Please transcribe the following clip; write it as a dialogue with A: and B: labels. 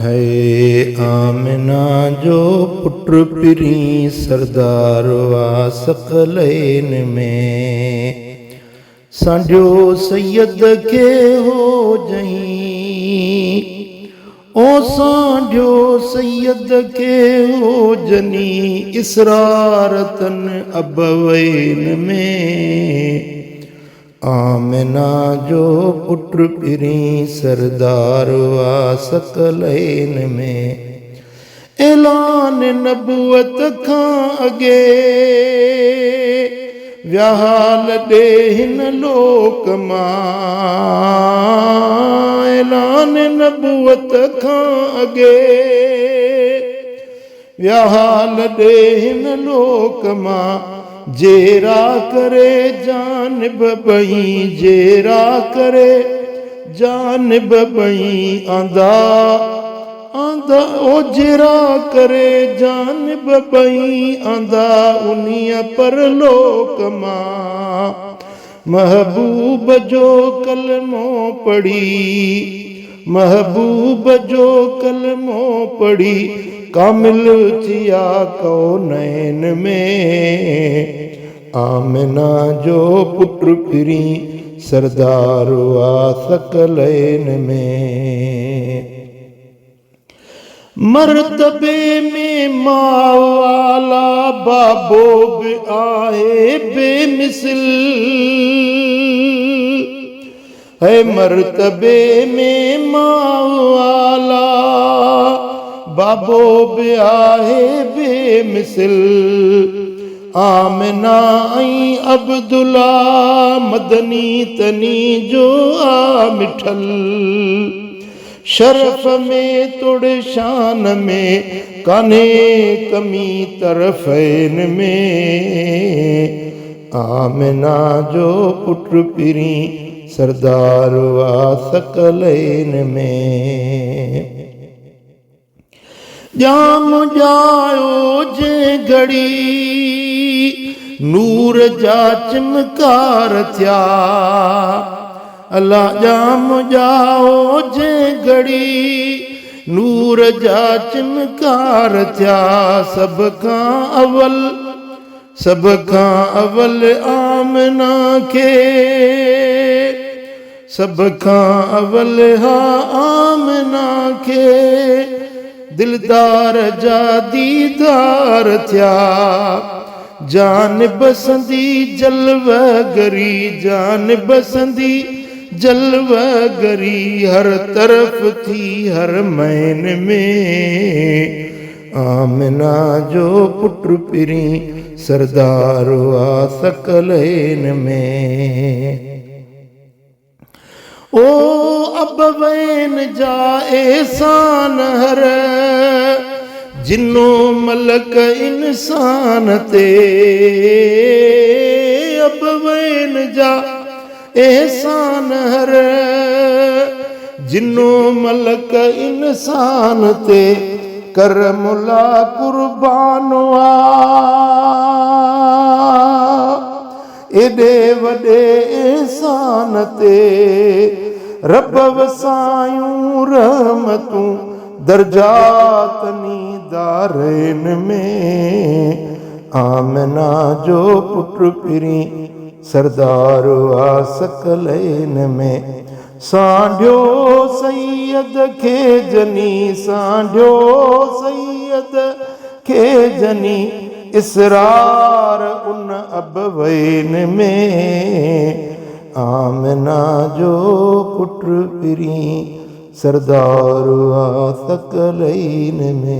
A: है आमिना जो पुत्र पिरी सरदार वा सकलैन में सांडियो सैयद के हो जहीं ओ सांडियो सैयद के हो जनी इसरारतन अबवैन में आमिना जो पुत्र पिरी सरदार वा सकलैन में ऐलान नबूवत खां अगे व्याहाल ॾे हिन लोक मां ऐलान नबूवत खां अगे व्याहाल ॾे हिन लोक मां जेरा करे जानिब बई जेरा करे जानिब बई आंदा आंदा ओ जेरा करे जानिब बई आंदा उनिया परलोक मां महबूब जो कलमो पढ़ी महबूब जो कलमो पढ़ी कामिल थिया कौनैन में आमिना जो पुत्र पिरी सरदार वा सकलैन में मर्तबे में माँ वाला बाबो भी आए बेमिसल है मर्तबे में माँ वाला बाबो भी आहे बेमिसल आमिना ऐं अब्दुल्ला मदनी तनी जो आ मिठल शरफ में तुड़ शान में काने कमी तरफ़ैन में आमिना जो पुत्र पिरी सरदार वा सकलैन में जाम जायो जे घड़ी नूर जा चमकार थिया अल्लाह जाम जाओ जे घड़ी नूर जा चमकार थिया सब खां अवल आमिना खे सब खां अवल हा आमिना खे दिलदार जा दीदार थिया जान बसंदी जलवगरी जान बसंदी जलवगरी हर तरफ थी हर मैन में आमिना जो पुत्र पिरी सरदार वा सकलैन में ओ अबवैन जा एहसान हर जिन्नो मलक इंसान ते अबवैन जा एहसान हर जिन्नो मलक इंसान ते कर मुला कुर्बान वा एडे वडे एहसान ते रब वसायूं रहमतूं दर्जातनी दारैन में आमिना जो पुत्र पिरी सरदार वा सकलैन में सांडियो सैयद खे जनी सांडियो सैयद खे जनी इसरार उन अबवैन में आमिना जो पुत्र पिरी सरदार वा सकलैन में।